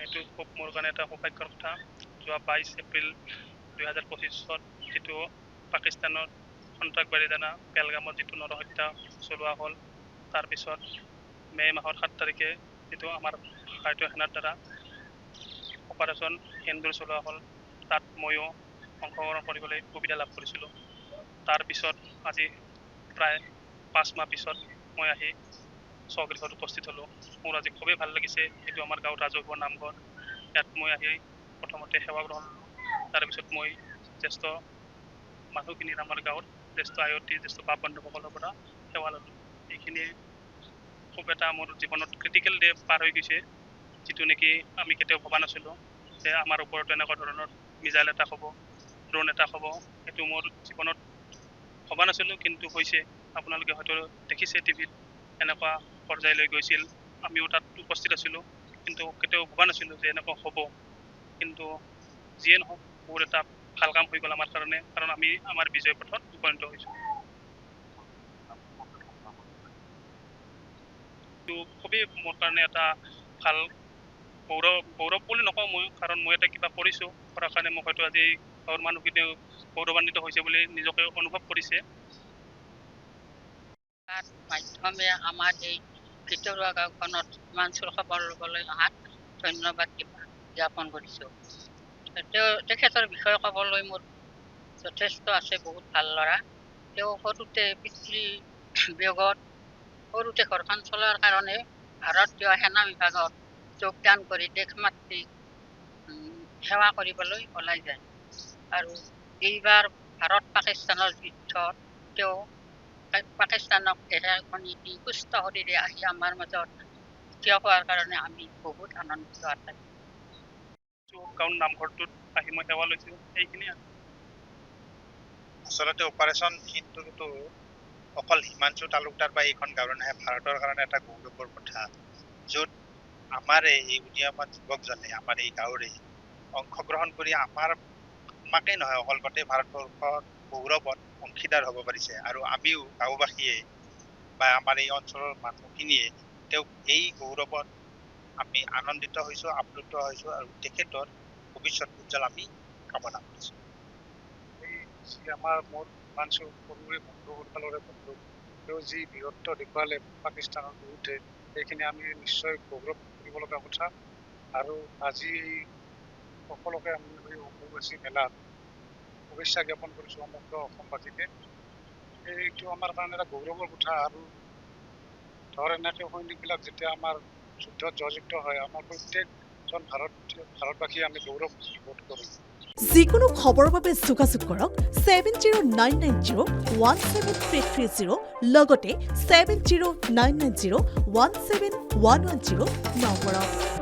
এইটো খুব মোৰ কাৰণে এটা সৌভাগ্যৰ কথা। যোৱা 22 এপ্ৰিল 2025 যিটো পাকিস্তানৰ সন্ত্ৰাসবাদীৰ দ্বাৰা পেলগামত যিটো নৰহত্যা চলোৱা হ'ল, তাৰপিছত মে' মাহৰ 7 তাৰিখে যিটো আমাৰ ভাৰতীয় সেনাৰ দ্বাৰা অপাৰেশ্যন সেন্দুৰ চলোৱা হ'ল, তাত ময়ো অংশগ্ৰহণ কৰিবলৈ সুবিধা লাভ কৰিছিলোঁ। তাৰপিছত আজি প্ৰায় 5 মাহ পিছত মই আহি স্বগৃহত উপস্থিত হ'লোঁ। মোৰ আজি খুবেই ভাল লাগিছে। এইটো আমাৰ গাঁৱৰ ৰাজহুৱা নামঘৰ। ইয়াত মই আহি প্ৰথমতে সেৱা গ্ৰহণ ল'লোঁ। তাৰপিছত মই জ্যেষ্ঠ মানুহখিনিৰ আমাৰ গাঁৱৰ জ্যেষ্ঠ আয়তী জ্যেষ্ঠ বাপ বান্ধৱসকলৰ পৰা সেৱা ল'লোঁ। এইখিনি খুব এটা মোৰ জীৱনত ক্ৰিটিকেল ডে পাৰ হৈ গৈছে, যিটো নেকি আমি কেতিয়াও ভবা নাছিলোঁ যে আমাৰ ওপৰত এনেকুৱা ধৰণৰ মিজাইল এটাক হ'ব, ড্ৰোন এটাক হ'ব। সেইটো মোৰ জীৱনত ভবা নাছিলোঁ, কিন্তু হৈছে। আপোনালোকে হয়তো দেখিছে টিভিত এনেকুৱা পৰ্যায়লৈ গৈছিল। আমিও তাত উপস্থিত আছিলোঁ, কিন্তু কেতিয়াও ভবা নাছিলোঁ যে এনেকুৱা হ'ব। কিন্তু যিয়ে নহওক বহুত এটা ভাল কাম হৈ গ'ল আমাৰ কাৰণে, কাৰণ আমি আমাৰ বিজয় পথত উপনীত হৈছোঁ। এইটো খুবেই মোৰ কাৰণে এটা ভাল গৌৰৱ বুলি নকওঁ মই, কাৰণ মই এটা কিবা কৰিছোঁ, কৰাৰ কাৰণে মোক হয়তো আজি গাঁৱৰ মানুহখিনিও গৌৰৱান্বিত হৈছে বুলি নিজকে অনুভৱ কৰিছে। তাৰ মাধ্যমে আমাৰ এই ভিতৰুৱা গাঁওখনত ইমানচোৰ খবৰ ল'বলৈ অহাত ধন্যবাদ জ্ঞাপন কৰিছোঁ। তেখেতৰ বিষয়ে ক'বলৈ মোৰ যথেষ্ট আছে, বহুত ভাল ল'ৰা। তেওঁ সৰুতে পিতৃ বিয়োগত সৰুতে ঘৰখন চলোৱাৰ কাৰণে ভাৰতীয় সেনা বিভাগত যোগদান কৰি দেশ মাতৃক সেৱা কৰিবলৈ ওলাই যায়। আৰু এইবাৰ ভাৰত পাকিস্তানৰ যুদ্ধত তেওঁ পাকিস্তানক এৰাই দি সুস্থ শৰীৰে আহি আমাৰ মাজত থিয় হোৱাৰ কাৰণে আমি বহুত আনন্দিত আছোঁ। গাঁৱৰ নামঘৰটোত আহি মই সেৱা লৈছোঁ, সেইখিনি। আচলতে অপাৰেশ্যন সিন্দুৰটো অকল হিমাংশু তালুকদাৰ বা এইখন গাঁৱৰ নহয়, ভাৰতৰ কাৰণে এটা গৌৰৱৰ কথা, য'ত আমাৰ এই উদীয়মান যুৱকজনে আমাৰ এই গাঁৱৰে অংশগ্ৰহণ কৰি আমাকেই নহয় অকল গোটেই ভাৰতবৰ্ষৰ গৌৰৱত অংশীদাৰ হ'ব পাৰিছে। আৰু আমিও গাঁওবাসীয়ে বা আমাৰ এই অঞ্চলৰ মানুহখিনিয়ে তেওঁক এই গৌৰৱত আমি আনন্দিত হৈছোঁ, আপ্লুত হৈছোঁ, আৰু তেখেতৰ ভৱিষ্যত উজ্জ্বল আমি কামনা কৰিছোঁ। যি আমাৰ মোৰ হিমাংশু সৰুৰে বন্ধু, সৰুকালৰে বন্ধু, তেওঁ যি বীৰত্ব দেখুৱালে পাকিস্তানৰ বিৰুদ্ধে, সেইখিনি আমি নিশ্চয় গৌৰৱ কৰিব লগা কথা। আৰু আজি সকলোকে আমি এই অম্বুবাচী মেলাত শুভেচ্ছা জ্ঞাপন কৰিছোঁ সমগ্ৰ অসমবাসীকে। এইটো আমাৰ কাৰণে এটা গৌৰৱৰ কথা। আৰু ধৰ এনেকৈ সৈনিকবিলাক যেতিয়া আমাৰ যুদ্ধত জয়যুক্ত হয়, আমাৰ প্ৰত্যেকজন ভাৰতবাসী আমি গৌৰৱ বোধ কৰোঁ। যিকোনো খবৰৰ বাবে যোগাযোগ কৰক 7099017330 লগতে 7099017110 নম্বৰত।